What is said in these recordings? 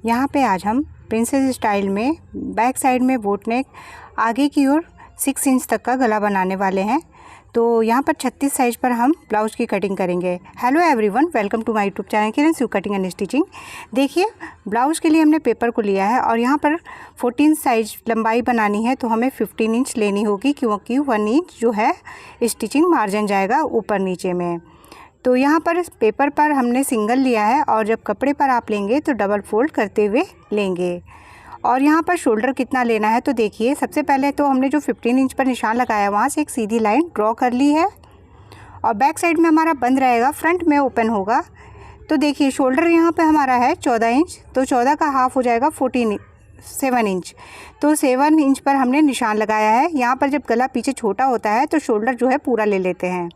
यहाँ पे आज हम प्रिंसेस स्टाइल में बैक साइड में बोट नेक, आगे की ओर 6 इंच तक का गला बनाने वाले हैं। तो यहाँ पर 36 साइज पर हम ब्लाउज़ की कटिंग करेंगे। Hello everyone, welcome to my YouTube channel Kiran Shiv cutting and stitching. देखिए, ब्लाउज़ के लिए हमने पेपर को लिया है और यहाँ पर 14 साइज लंबाई बनानी है, तो हमें 15 इंच लेनी होगी, क्योंकि 1 इंच जो है स्टिचिंग मार्जिन जाएगा ऊपर नीचे में। तो यहाँ पर पेपर पर हमने सिंगल लिया है और जब कपड़े पर आप लेंगे तो डबल फोल्ड करते हुए लेंगे। और यहाँ पर शोल्डर कितना लेना है, तो देखिए, सबसे पहले तो हमने जो 15 इंच पर निशान लगाया वहाँ से एक सीधी लाइन ड्रॉ कर ली है और बैक साइड में हमारा बंद रहेगा, फ्रंट में ओपन होगा। तो देखिए, शोल्डर यहाँ पे हमारा है 14 इंच, तो 14 का हाफ हो जाएगा 7 इंच। तो 7 इंच पर हमने निशान लगाया है। यहाँ पर जब गला पीछे छोटा होता है तो शोल्डर जो है पूरा ले लेते हैं।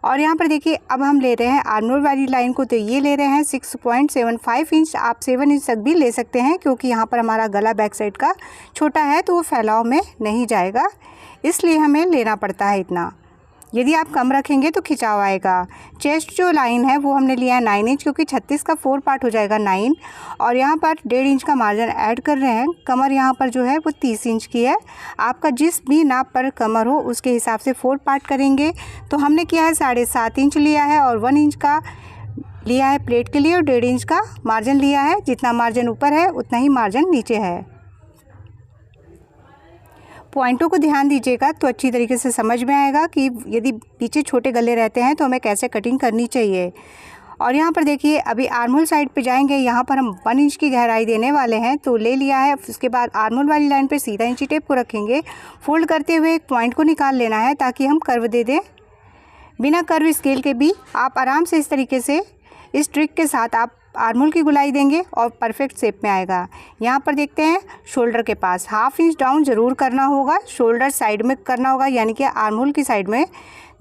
और यहाँ पर देखिए, अब हम ले रहे हैं आर्मोल वाली लाइन को, तो ये ले रहे हैं 6.75 इंच। आप 7 इंच तक भी ले सकते हैं, क्योंकि यहाँ पर हमारा गला बैक साइड का छोटा है तो वो फैलाव में नहीं जाएगा, इसलिए हमें लेना पड़ता है इतना। यदि आप कम रखेंगे तो खिंचाव आएगा। चेस्ट जो लाइन है वो हमने लिया है 9 इंच, क्योंकि 36 का 4 पार्ट हो जाएगा 9। और यहाँ पर 1.5 इंच का मार्जिन ऐड कर रहे हैं। कमर यहाँ पर जो है वो 30 इंच की है। आपका जिस भी नाप पर कमर हो उसके हिसाब से 4 पार्ट करेंगे। तो हमने किया है 7.5 इंच लिया है और 1 इंच का लिया है प्लेट के लिए और 1.5 इंच का मार्जिन लिया है। जितना मार्जिन ऊपर है उतना ही मार्जिन नीचे है। पॉइंटों को ध्यान दीजिएगा तो अच्छी तरीके से समझ में आएगा कि यदि पीछे छोटे गले रहते हैं तो हमें कैसे कटिंग करनी चाहिए। और यहाँ पर देखिए, अभी आर्मोल साइड पे जाएंगे, यहाँ पर हम 1 इंच की गहराई देने वाले हैं, तो ले लिया है। उसके बाद आर्मोल वाली लाइन पे सीधा इंची टेप को रखेंगे। फोल्ड करते हुए एक पॉइंट को निकाल लेना है ताकि हम कर्व दे दें। बिना कर्व स्केल के भी आप आराम से इस तरीके से इस ट्रिक के साथ आप आर्मोल की गुलाई देंगे और परफेक्ट शेप में आएगा। यहाँ पर देखते हैं, शोल्डर के पास 1/2 इंच डाउन ज़रूर करना होगा, शोल्डर साइड में करना होगा, यानी कि आर्मोल की साइड में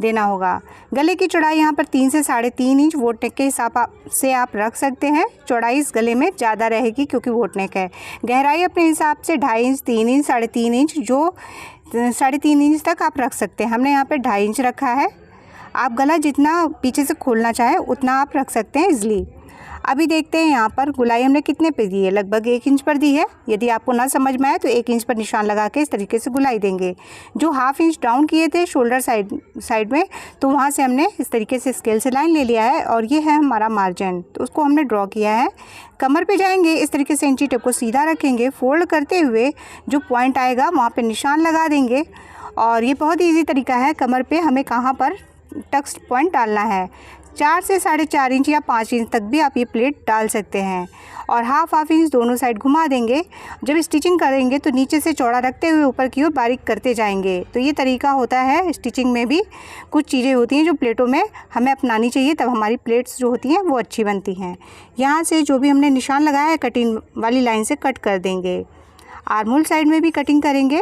देना होगा। गले की चौड़ाई यहाँ पर 3 से 3.5 इंच बोट नेक के हिसाब से आप रख सकते हैं। चौड़ाई इस गले में ज़्यादा रहेगी क्योंकि बोट नेक है। गहराई अपने हिसाब से 2.5 इंच, 3 इंच, 3.5 इंच, जो 3.5 इंच तक आप रख सकते हैं। हमने यहाँ पर 2.5 इंच रखा है। आप गला जितना पीछे से खोलना चाहें उतना आप रख सकते हैं इजली। अभी देखते हैं यहाँ पर गुलाई हमने कितने पे दी है, लगभग 1 इंच पर दी है। यदि आपको ना समझ में आए तो 1 इंच पर निशान लगा के इस तरीके से गुलाई देंगे। जो 1/2 इंच डाउन किए थे शोल्डर साइड में, तो वहाँ से हमने इस तरीके से स्केल से लाइन ले लिया है और ये है हमारा मार्जिन, तो उसको हमने ड्रॉ किया है। कमर पे जाएंगे, इस तरीके से इंची टेप को सीधा रखेंगे, फोल्ड करते हुए जो पॉइंट आएगा वहाँ पर निशान लगा देंगे। और ये बहुत ईजी तरीका है, कमर पर हमें कहाँ पर टक्स पॉइंट डालना है। 4 से 4.5 इंच या 5 इंच तक भी आप ये प्लेट डाल सकते हैं और हाफ इंच दोनों साइड घुमा देंगे। जब स्टिचिंग करेंगे तो नीचे से चौड़ा रखते हुए ऊपर की ओर बारीक करते जाएंगे। तो ये तरीका होता है स्टिचिंग में भी। कुछ चीज़ें होती हैं जो प्लेटों में हमें अपनानी चाहिए, तब हमारी प्लेट्स जो होती हैं वो अच्छी बनती हैं। यहाँ से जो भी हमने निशान लगाया है कटिंग वाली लाइन से कट कर देंगे। आर्मोल साइड में भी कटिंग करेंगे,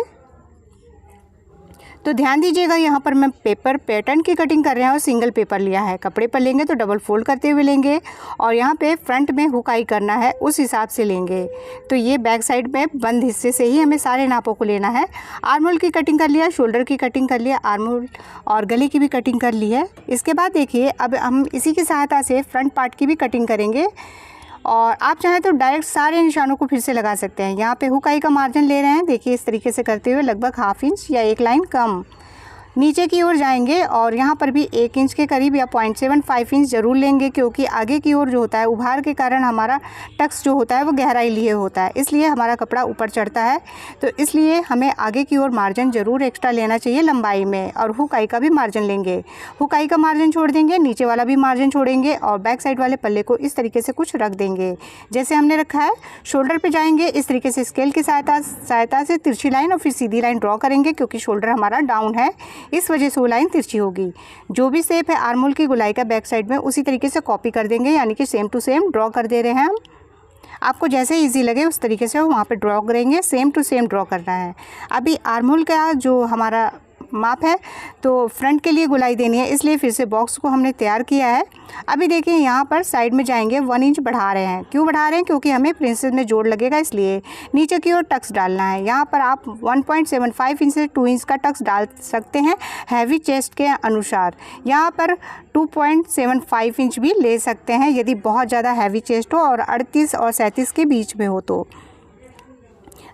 तो ध्यान दीजिएगा। यहाँ पर मैं पेपर पैटर्न की कटिंग कर रहे हैं और सिंगल पेपर लिया है। कपड़े पर लेंगे तो डबल फोल्ड करते हुए लेंगे और यहाँ पे फ्रंट में हुकाई करना है, उस हिसाब से लेंगे। तो ये बैक साइड में बंद हिस्से से ही हमें सारे नापों को लेना है। आर्मोल की कटिंग कर लिया, शोल्डर की कटिंग कर लिया, आर्मोल और गले की भी कटिंग कर ली है। इसके बाद देखिए, अब हम इसी की सहायता से फ्रंट पार्ट की भी कटिंग करेंगे और आप चाहें तो डायरेक्ट सारे निशानों को फिर से लगा सकते हैं। यहाँ पे हुकाई का मार्जिन ले रहे हैं, देखिए इस तरीके से करते हुए लगभग 1/2 इंच या 1 लाइन कम नीचे की ओर जाएंगे और यहाँ पर भी 1 इंच के करीब या 0.75 इंच ज़रूर लेंगे, क्योंकि आगे की ओर जो होता है उभार के कारण हमारा टक्स जो होता है वो गहराई लिए होता है, इसलिए हमारा कपड़ा ऊपर चढ़ता है। तो इसलिए हमें आगे की ओर मार्जिन ज़रूर एक्स्ट्रा लेना चाहिए लंबाई में। और हुकाई का भी मार्जिन लेंगे, हुकाई का मार्जिन छोड़ देंगे, नीचे वाला भी मार्जिन छोड़ेंगे और बैक साइड वाले पल्ले को इस तरीके से कुछ रख देंगे जैसे हमने रखा है। शोल्डर पर जाएंगे, इस तरीके से स्केल की सहायता से तिरछी लाइन और फिर सीधी लाइन ड्रॉ करेंगे, क्योंकि शोल्डर हमारा डाउन है, इस वजह से वो लाइन तिरछी होगी। जो भी शेप है आर्मोल की गुलाई का बैक साइड में, उसी तरीके से कॉपी कर देंगे, यानी कि सेम टू सेम ड्रॉ कर दे रहे हैं हम। आपको जैसे इजी लगे उस तरीके से वहाँ पे ड्रॉ करेंगे, सेम टू सेम ड्रॉ करना है। अभी आर्मोल का जो हमारा माप है, तो फ्रंट के लिए गोलाई देनी है, इसलिए फिर से बॉक्स को हमने तैयार किया है। अभी देखिए यहाँ पर साइड में जाएंगे 1 इंच बढ़ा रहे हैं। क्यों बढ़ा रहे हैं? क्योंकि हमें प्रिंसेस में जोड़ लगेगा, इसलिए नीचे की ओर टक्स डालना है। यहाँ पर आप 1.75 इंच से 2 इंच का टक्स डाल सकते हैं हैवी चेस्ट के अनुसार। यहाँ पर 2.75 इंच भी ले सकते हैं यदि बहुत ज़्यादा हैवी चेस्ट हो और 38 और 37 के बीच में हो तो।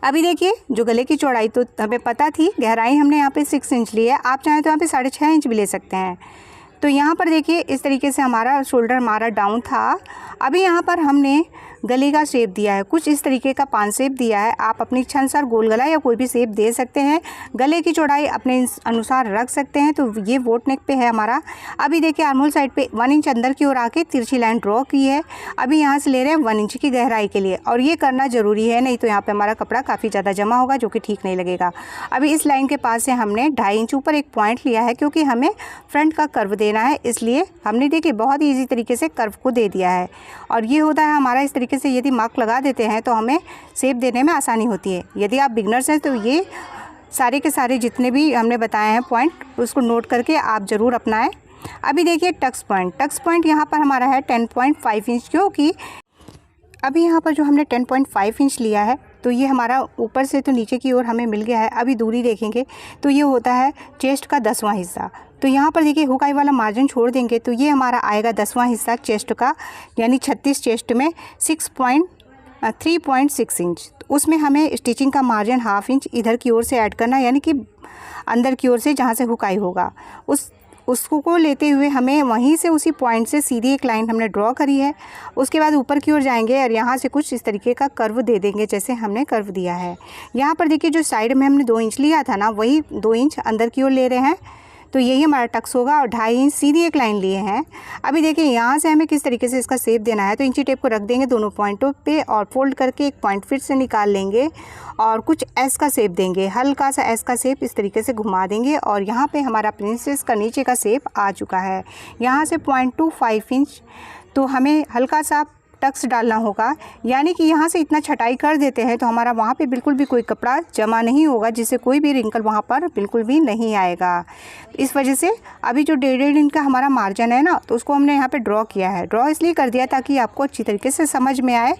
अभी देखिए जो गले की चौड़ाई तो हमें पता थी, गहराई हमने यहाँ पे 6 इंच ली है, आप चाहें तो यहाँ पे 6.5 इंच भी ले सकते हैं। तो यहाँ पर देखिए इस तरीके से हमारा शोल्डर हमारा डाउन था। अभी यहाँ पर हमने गले का शेप दिया है, कुछ इस तरीके का पान शेप दिया है। आप अपनी इच्छा अनुसार गोल गला या कोई भी शेप दे सकते हैं। गले की चौड़ाई अपने अनुसार रख सकते हैं। तो ये वोट नेक पे है हमारा। अभी देखिए आर्महोल साइड पे 1 इंच अंदर की ओर आके तिरछी लाइन ड्रॉ की है। अभी यहाँ से ले रहे हैं 1 इंच की गहराई के लिए, और ये करना ज़रूरी है, नहीं तो यहाँ पर हमारा कपड़ा काफ़ी ज़्यादा जमा होगा जो कि ठीक नहीं लगेगा। अभी इस लाइन के पास से हमने 2.5 इंच ऊपर एक पॉइंट लिया है, क्योंकि हमें फ्रंट का कर्व देना है, इसलिए हमने देखिए बहुत ईजी तरीके से कर्व को दे दिया है। और ये होता है हमारा इस तरीके से, यदि मार्क लगा देते हैं तो हमें शेप देने में आसानी होती है। यदि आप बिगनर्स हैं तो ये सारे के सारे जितने भी हमने बताए हैं पॉइंट, उसको नोट करके आप ज़रूर अपनाएं। अभी देखिए टक्स पॉइंट यहाँ पर हमारा है 10.5 इंच, क्योंकि अभी यहाँ पर जो हमने 10.5 इंच लिया है तो ये हमारा ऊपर से तो नीचे की ओर हमें मिल गया है। अभी दूरी देखेंगे तो ये होता है चेस्ट का 10वां हिस्सा। तो यहाँ पर देखिए हुक आई वाला मार्जिन छोड़ देंगे तो ये हमारा आएगा 10वां हिस्सा चेस्ट का, यानी 36 चेस्ट में 3.6 इंच। तो उसमें हमें स्टिचिंग का मार्जिन 1/2 इंच इधर की ओर से ऐड करना, यानी कि अंदर की ओर से जहाँ से हुक आई होगा उसको लेते हुए हमें वहीं से उसी पॉइंट से सीधी एक लाइन हमने ड्रॉ करी है। उसके बाद ऊपर की ओर जाएंगे और यहाँ से कुछ इस तरीके का कर्व दे देंगे जैसे हमने कर्व दिया है। यहाँ पर देखिए जो साइड में हमने 2 इंच लिया था ना, वही 2 इंच अंदर की ओर ले रहे हैं, तो यही हमारा टक्स होगा। और 2.5 इंच सीधी एक लाइन लिए हैं। अभी देखिए यहाँ से हमें किस तरीके से इसका शेप देना है, तो इंची टेप को रख देंगे दोनों पॉइंटों पे और फोल्ड करके एक पॉइंट फिर से निकाल लेंगे और कुछ एस का शेप देंगे, हल्का सा एस का शेप इस तरीके से घुमा देंगे। और यहाँ पे हमारा प्रिंसेस का नीचे का शेप आ चुका है। यहाँ से 0.25 इंच तो हमें हल्का सा टक्स डालना होगा, यानी कि यहाँ से इतना छटाई कर देते हैं तो हमारा वहाँ पे बिल्कुल भी कोई कपड़ा जमा नहीं होगा, जिससे कोई भी रिंकल वहाँ पर बिल्कुल भी नहीं आएगा। इस वजह से अभी जो 1.5 इंच का हमारा मार्जिन है ना, तो उसको हमने यहाँ पे ड्रॉ किया है। ड्रॉ इसलिए कर दिया ताकि आपको अच्छी तरीके से समझ में आए।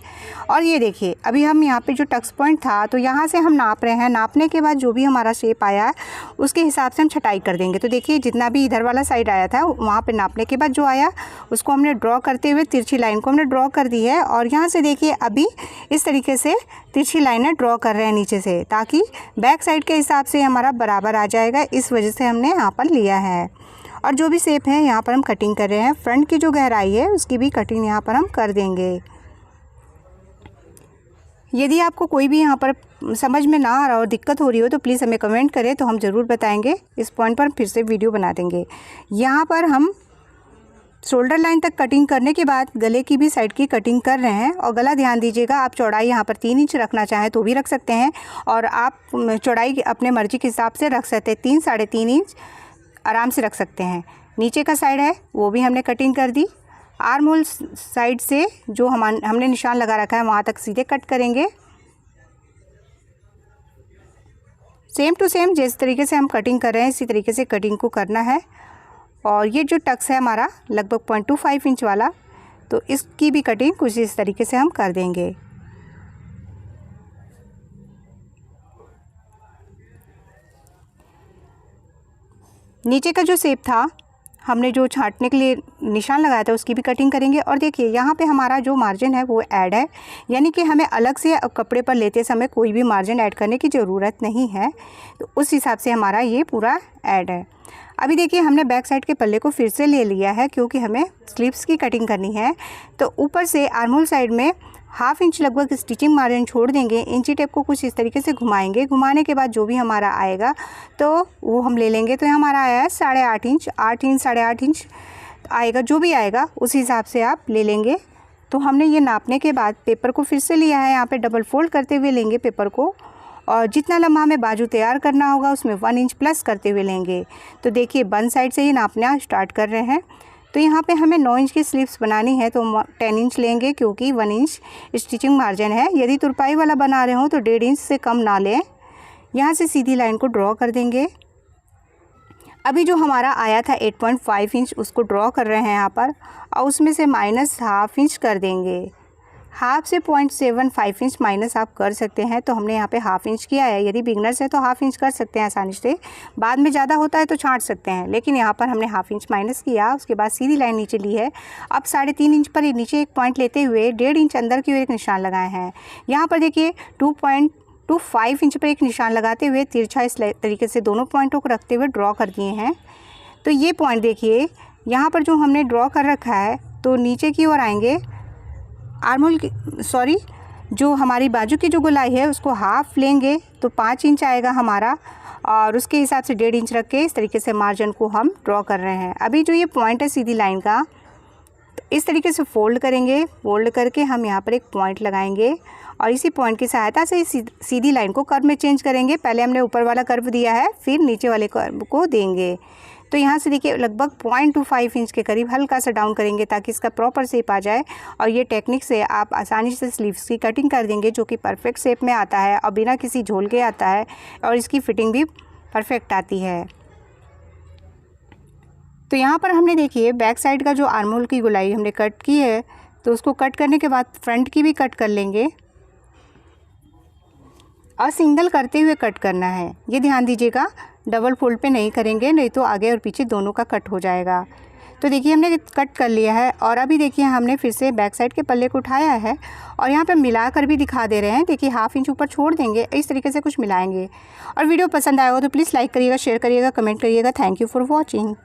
और ये देखिए अभी हम यहाँ पे जो टक्स पॉइंट था तो यहाँ से हम नाप रहे हैं। नापने के बाद जो भी हमारा शेप आया उसके हिसाब से हम छटाई कर देंगे। तो देखिए जितना भी इधर वाला साइड आया था वहाँ पर नापने के बाद जो आया उसको हमने ड्रॉ करते हुए तिरछी लाइन को हमने ड्रॉ कर दी है। और यहाँ से देखिए अभी इस तरीके से तिरछी लाइनें ड्रॉ कर रहे हैं नीचे से, ताकि बैक साइड के हिसाब से हमारा बराबर आ जाएगा। इस वजह से हमने यहाँ पर लिया है। और जो भी शेप है यहाँ पर हम कटिंग कर रहे हैं। फ्रंट की जो गहराई है उसकी भी कटिंग यहाँ पर हम कर देंगे। यदि आपको कोई भी यहाँ पर समझ में ना आ रहा हो, दिक्कत हो रही हो, तो प्लीज़ हमें कमेंट करें, तो हम ज़रूर बताएंगे। इस पॉइंट पर हम फिर से वीडियो बना देंगे। यहाँ पर हम शोल्डर लाइन तक कटिंग करने के बाद गले की भी साइड की कटिंग कर रहे हैं। और गला ध्यान दीजिएगा, आप चौड़ाई यहाँ पर 3 इंच रखना चाहें तो भी रख सकते हैं, और आप चौड़ाई अपने मर्जी के हिसाब से रख सकते हैं। 3 साढ़े 3 इंच आराम से रख सकते हैं। नीचे का साइड है वो भी हमने कटिंग कर दी। आर्म होल साइड से जो हमने निशान लगा रखा है वहाँ तक सीधे कट करेंगे। सेम टू सेम जिस तरीके से हम कटिंग कर रहे हैं इसी तरीके से कटिंग को करना है। और ये जो टक्स है हमारा लगभग 0.25 इंच वाला, तो इसकी भी कटिंग कुछ इस तरीके से हम कर देंगे। नीचे का जो शेप था हमने जो छांटने के लिए निशान लगाया था उसकी भी कटिंग करेंगे। और देखिए यहाँ पे हमारा जो मार्जिन है वो ऐड है, यानी कि हमें अलग से कपड़े पर लेते समय कोई भी मार्जिन ऐड करने की ज़रूरत नहीं है। तो उस हिसाब से हमारा ये पूरा ऐड है। अभी देखिए हमने बैक साइड के पल्ले को फिर से ले लिया है, क्योंकि हमें स्लीव्स की कटिंग करनी है। तो ऊपर से आर्महोल साइड में 1/2 इंच लगभग स्टिचिंग मार्जिन छोड़ देंगे। इंची टेप को कुछ इस तरीके से घुमाएंगे। घुमाने के बाद जो भी हमारा आएगा तो वो हम ले लेंगे। तो हमारा आया है 8.5 इंच, 8 इंच 8.5 इंच आएगा। जो भी आएगा उस हिसाब से आप ले लेंगे। तो हमने ये नापने के बाद पेपर को फिर से लिया है, यहाँ पे डबल फोल्ड करते हुए लेंगे पेपर को, और जितना लंबा हमें बाजू तैयार करना होगा उसमें 1 इंच प्लस करते हुए लेंगे। तो देखिए बन साइड से ही नापना स्टार्ट कर रहे हैं। तो यहाँ पे हमें 9 इंच की स्लीव्स बनानी है तो 10 इंच लेंगे, क्योंकि 1 इंच स्टिचिंग मार्जिन है। यदि तुरपाई वाला बना रहे हो तो 1.5 इंच से कम ना लें। यहाँ से सीधी लाइन को ड्रॉ कर देंगे। अभी जो हमारा आया था 8.5 इंच उसको ड्रॉ कर रहे हैं यहाँ पर, और उसमें से -1/2 इंच कर देंगे। हाफ से 0.75 इंच माइनस आप कर सकते हैं, तो हमने यहाँ पे 1/2 इंच किया है। यदि बिगनर्स है तो 1/2 इंच कर सकते हैं आसानी से, बाद में ज़्यादा होता है तो छांट सकते हैं, लेकिन यहाँ पर हमने 1/2 इंच माइनस किया। उसके बाद सीधी लाइन नीचे ली है। अब 3.5 इंच पर नीचे एक पॉइंट लेते हुए 1.5 इंच अंदर की ओर एक निशान लगाए हैं। यहाँ पर देखिए 2.25 इंच पर एक निशान लगाते हुए तिरछा इस तरीके से दोनों पॉइंटों को रखते हुए ड्रॉ कर दिए हैं। तो ये पॉइंट देखिए यहाँ पर जो हमने ड्रॉ कर रखा है, तो नीचे की ओर आएंगे, जो हमारी बाजू की जो गोलाई है उसको हाफ लेंगे तो 5 इंच आएगा हमारा, और उसके हिसाब से 1.5 इंच रख के इस तरीके से मार्जिन को हम ड्रॉ कर रहे हैं। अभी जो ये पॉइंट है सीधी लाइन का, तो इस तरीके से फोल्ड करेंगे। फोल्ड करके हम यहाँ पर एक पॉइंट लगाएंगे और इसी पॉइंट की सहायता से सीधी लाइन को कर्व में चेंज करेंगे। पहले हमने ऊपर वाला कर्व दिया है, फिर नीचे वाले कर्व को देंगे। तो यहाँ से देखिए लगभग 0.25 इंच के करीब हल्का सा डाउन करेंगे ताकि इसका प्रॉपर शेप आ जाए, और ये टेक्निक से आप आसानी से स्लीव्स की कटिंग कर देंगे, जो कि परफेक्ट शेप में आता है और बिना किसी झोल के आता है, और इसकी फिटिंग भी परफेक्ट आती है। तो यहाँ पर हमने देखिए बैक साइड का जो आर्म होल की गोलाई हमने कट की है, तो उसको कट करने के बाद फ्रंट की भी कट कर लेंगे, और सिंगल करते हुए कट करना है। ये ध्यान दीजिएगा, डबल फोल्ड पे नहीं करेंगे, नहीं तो आगे और पीछे दोनों का कट हो जाएगा। तो देखिए हमने कट कर लिया है, और अभी देखिए हमने फिर से बैक साइड के पल्ले को उठाया है और यहाँ पे मिलाकर भी दिखा दे रहे हैं। देखिए 1/2 इंच ऊपर छोड़ देंगे, इस तरीके से कुछ मिलाएंगे। और वीडियो पसंद आएगा तो प्लीज़ लाइक करिएगा, शेयर करिएगा, कमेंट करिएगा। Thank you for watching.